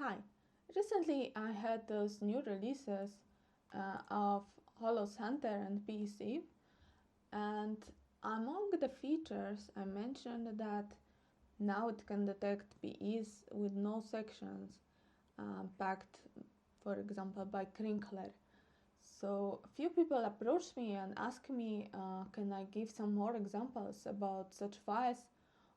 Hi, recently I had those new releases of Hollow Center and PEC, and among the features I mentioned that now it can detect PEs with no sections packed, for example, by Crinkler. So a few people approached me and asked me, can I give some more examples about such files,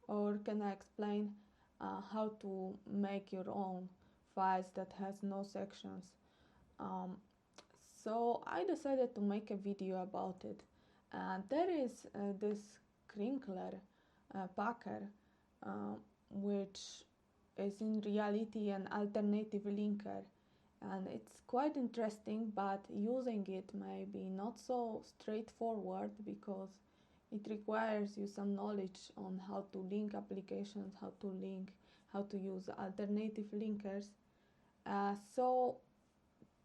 or can I explain how to make your own files that has no sections. So I decided to make a video about it. There is this Crinkler packer, which is in reality an alternative linker, and it's quite interesting, but using it may be not so straightforward because it requires you some knowledge on how to link applications, how to use alternative linkers. So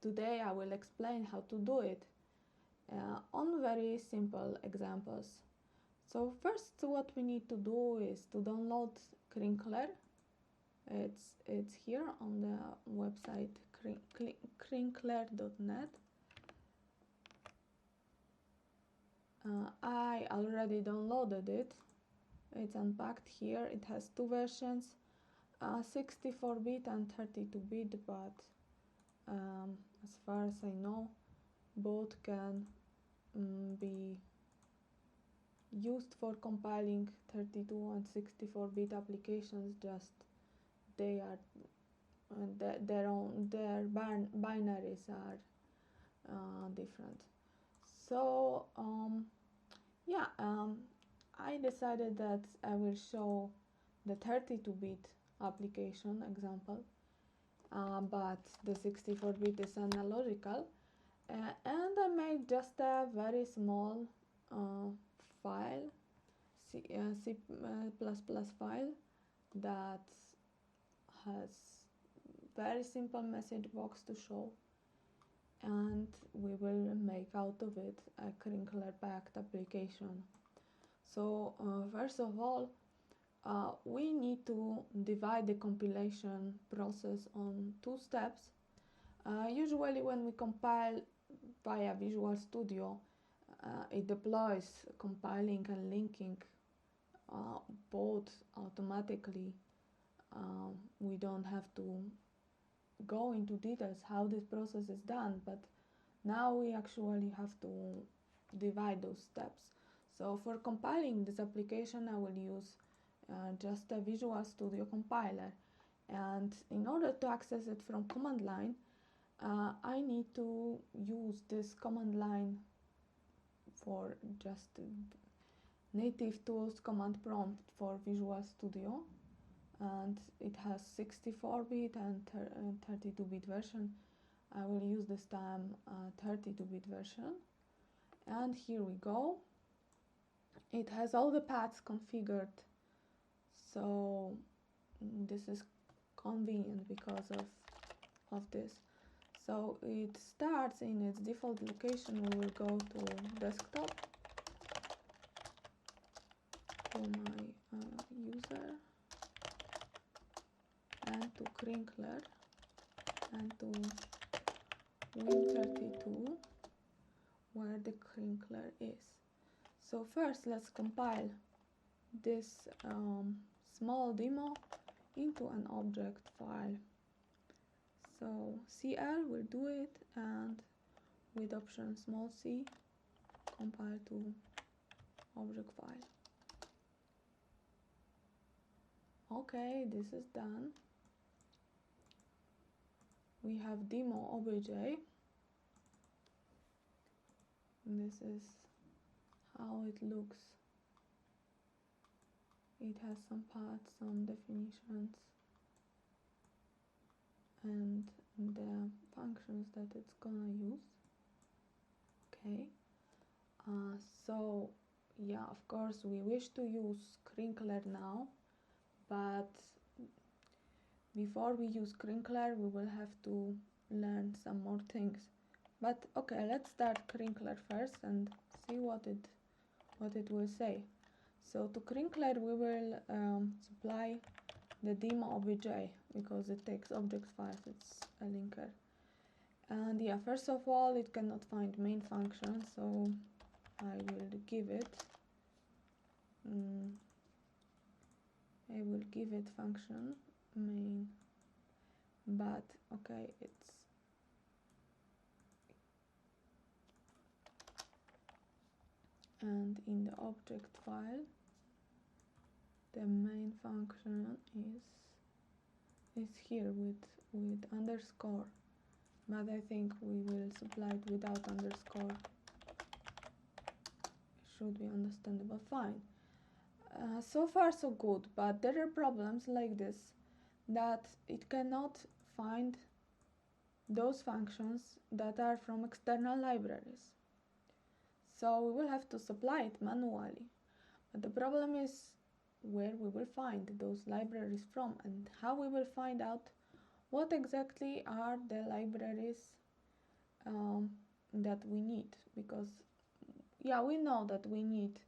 today I will explain how to do it on very simple examples. So first, what we need to do is to download Crinkler. It's here on the website crinkler.net. I already downloaded it. It's unpacked here. It has two versions, 64-bit and 32-bit, but as far as I know, both can be used for compiling 32 and 64-bit applications. Just they are their binaries are different. So I decided that I will show the 32-bit application example, but the 64-bit is analogical, and I made just a very small file, C++ file that has very simple message box to show, and we will make out of it a Crinkler packed application. So first of all, we need to divide the compilation process on two steps. Usually when we compile via Visual Studio, it deploys compiling and linking both automatically. We don't have to go into details how this process is done, but now we actually have to divide those steps. So for compiling this application, I will use just a Visual Studio compiler, and in order to access it from command line, I need to use this command line for just native tools command prompt for Visual Studio, and it has 64-bit and 32-bit version. I will use this time 32-bit version, and here we go. It has all the paths configured, so this is convenient because of this. So it starts in its default location. We will go to desktop, to my user, and to Crinkler, and to Win32, where the Crinkler is. So first, let's compile this small demo into an object file. So CL will do it, and with option small c, compile to object file. Okay, this is done. We have demo obj. This is how it looks. It has some paths, some definitions, and the functions that it's gonna use. Okay, so yeah, of course we wish to use Crinkler now, but before we use Crinkler we will have to learn some more things. But okay, let's start Crinkler first and see what it will say. So to Crinkler we will supply the demo obj. because it takes object files, it's a linker. And yeah, first of all, it cannot find main function, so I will give it function main, but okay, it's and in the object file the main function is here with underscore, but I think we will supply it without underscore. Should be understandable. Fine. So far so good, but there are problems like this, that it cannot find those functions that are from external libraries. So we will have to supply it manually. But the problem is where we will find those libraries from, and how we will find out what exactly are the libraries that we need. Because yeah, we know that we need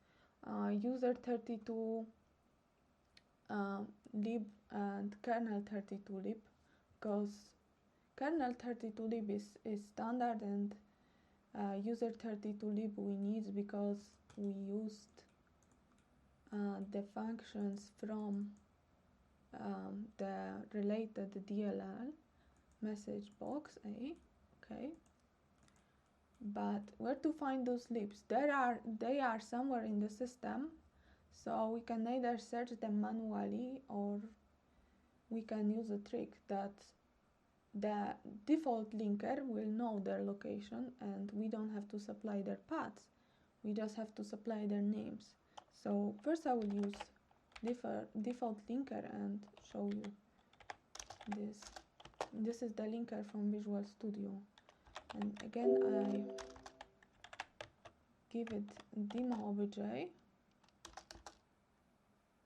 user32 lib and kernel32 lib, because kernel32 lib is standard, and user32 lib we need because we used the functions from the related DLL message box A. Okay, but where to find those libs? They are somewhere in the system, so we can either search them manually, or we can use a trick that the default linker will know their location, and we don't have to supply their paths, we just have to supply their names. So first I will use default linker and show you this. This is the linker from Visual Studio, and again I give it demo obj,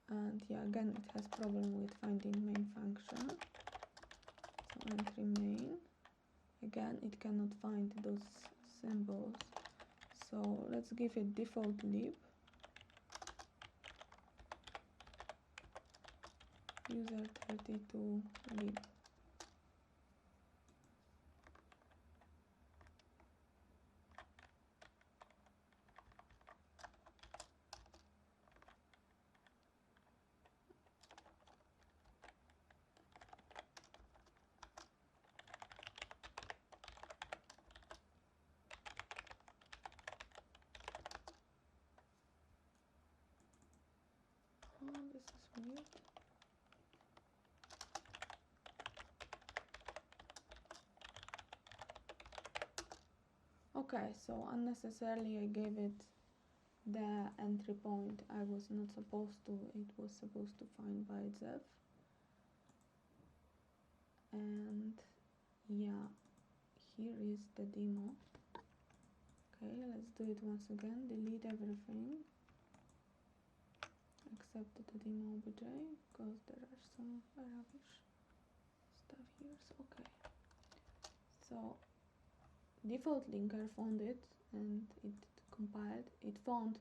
and yeah, again it has problem with finding main function. So entry main, again it cannot find those symbols, so let's give it default lib user32 lib. Oh, this is weird. Okay, so unnecessarily I gave it the entry point I was not supposed to. It was supposed to find by itself. And yeah, here is the demo. Okay, let's do it once again. Delete everything except the demo obj, because there are some rubbish stuff here. So, okay, so default linker found it, and it compiled. It found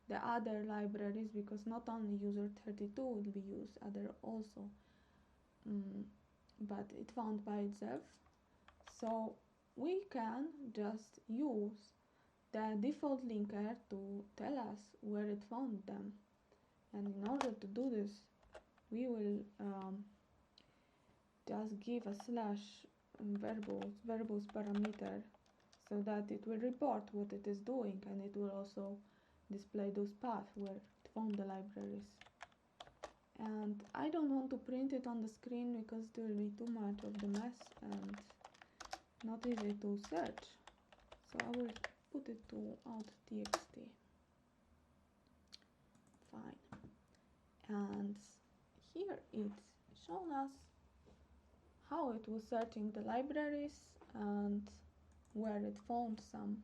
the other libraries, because not only user32 will be used, other also, but it found by itself. So we can just use the default linker to tell us where it found them, and in order to do this we will just give a slash verbose parameter, so that it will report what it is doing, and it will also display those paths where it found the libraries. And I don't want to print it on the screen because it will be too much of the mess and not easy to search, so I will put it to out.txt. Fine. And here it's shown us how it was searching the libraries and where it found some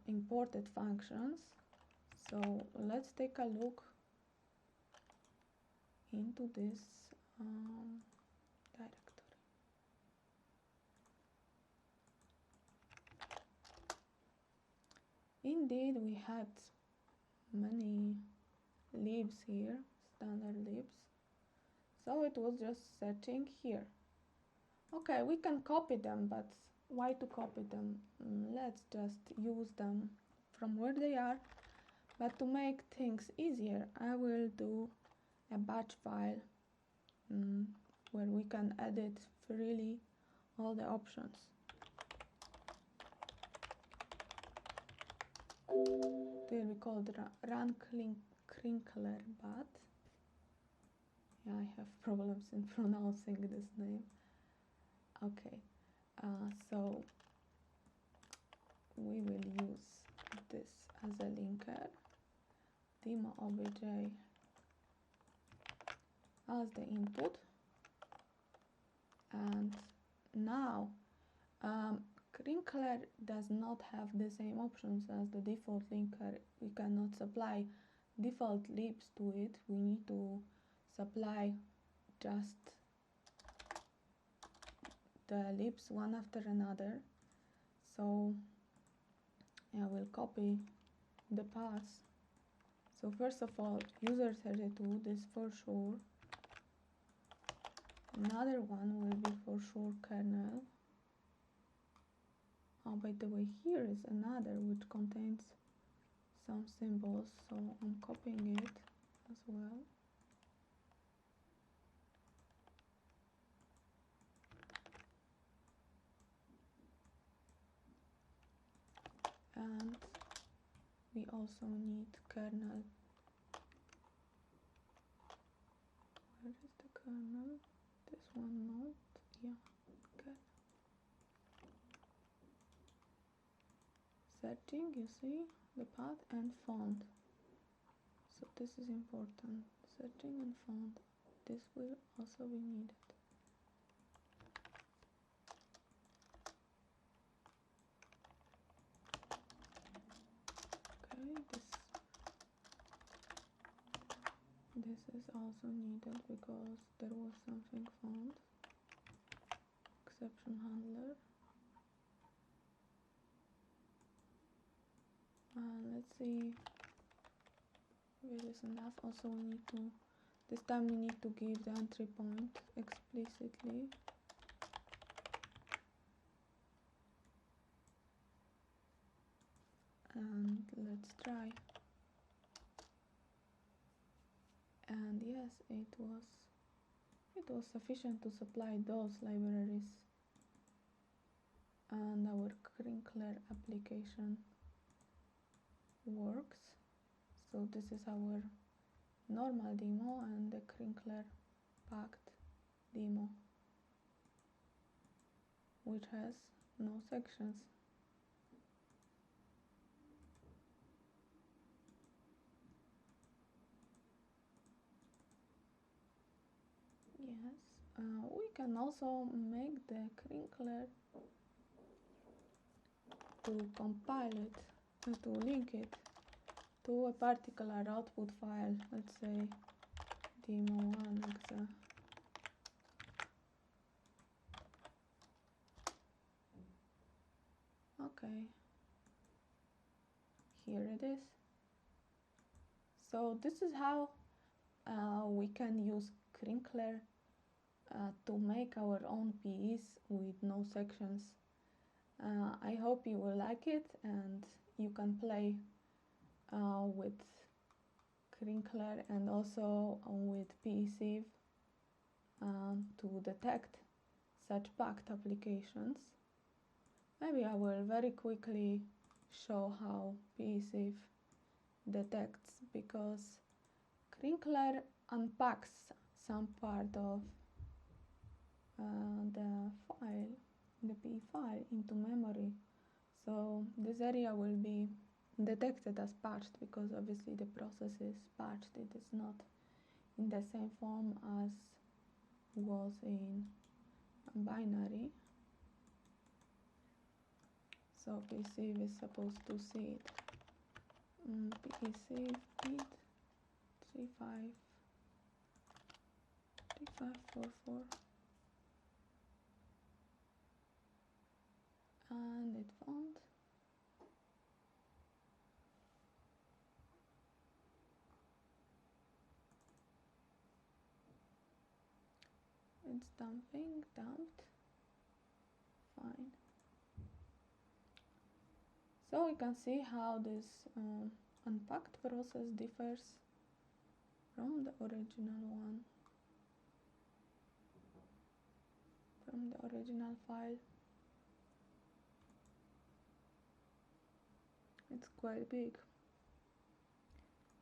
imported functions. So let's take a look into this directory. Indeed, we had many libs here, standard libs. So it was just searching here. Okay, we can copy them, but why to copy them? Let's just use them from where they are. But to make things easier, I will do a batch file where we can edit freely all the options. It will be called run Crinkler, but yeah, I have problems in pronouncing this name. Okay, so we will use this as a linker, demo obj as the input, and now Crinkler does not have the same options as the default linker. We cannot supply default libs to it. We need to supply just the libs one after another. So I will copy the paths. So first of all, user32, this for sure. Another one will be for sure kernel. Oh, by the way, here is another which contains some symbols, so I'm copying it as well. And we also need kernel. Where is the kernel? This one not, yeah, okay. Searching, you see, the path and font. So this is important, searching and font. This will also be needed. Okay, this is also needed because there was something found. Exception handler. Let's see if it is enough. Also we need to, this time we need to give the entry point explicitly. And let's try. And yes, it was sufficient to supply those libraries, and our Crinkler application works. So this is our normal demo and the Crinkler packed demo, which has no sections. Yes, we can also make the Crinkler to compile it, to link it to a particular output file, let's say demo1 exe. Okay, here it is. So this is how we can use Crinkler to make our own PEs with no sections. I hope you will like it and you can play with Crinkler and also with PEsieve to detect such packed applications. Maybe I will very quickly show how PEsieve detects, because Crinkler unpacks some part of the PE file into memory. So this area will be detected as patched because obviously the process is patched. It is not in the same form as was in binary. So PEsieve is supposed to see it. PEsieve int 3544 and it found. it's dumped. Fine. So we can see how this unpacked process differs from the original one, from the original file. It's quite big.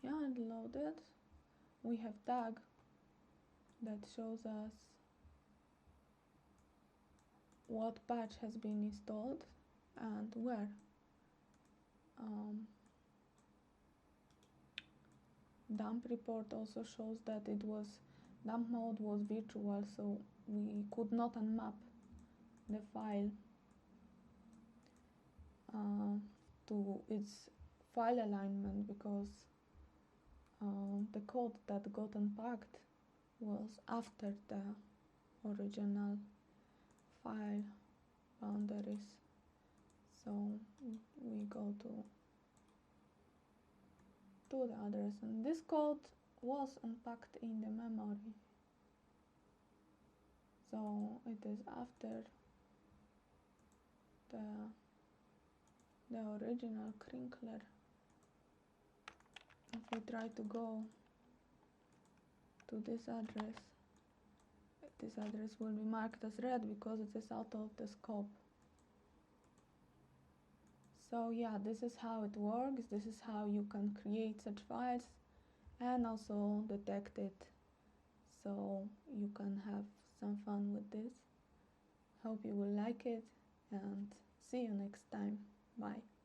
Yeah, and loaded. We have tag that shows us what patch has been installed and where. Dump report also shows that dump mode was virtual, so we could not unmap the file to its file alignment because the code that got unpacked was after the original file boundaries. So we go to the address, and this code was unpacked in the memory. So it is after the original Crinkler. If we try to go to this address will be marked as red because it is out of the scope. So yeah, this is how it works. This is how you can create such files and also detect it, so you can have some fun with this. Hope you will like it, and see you next time. Bye.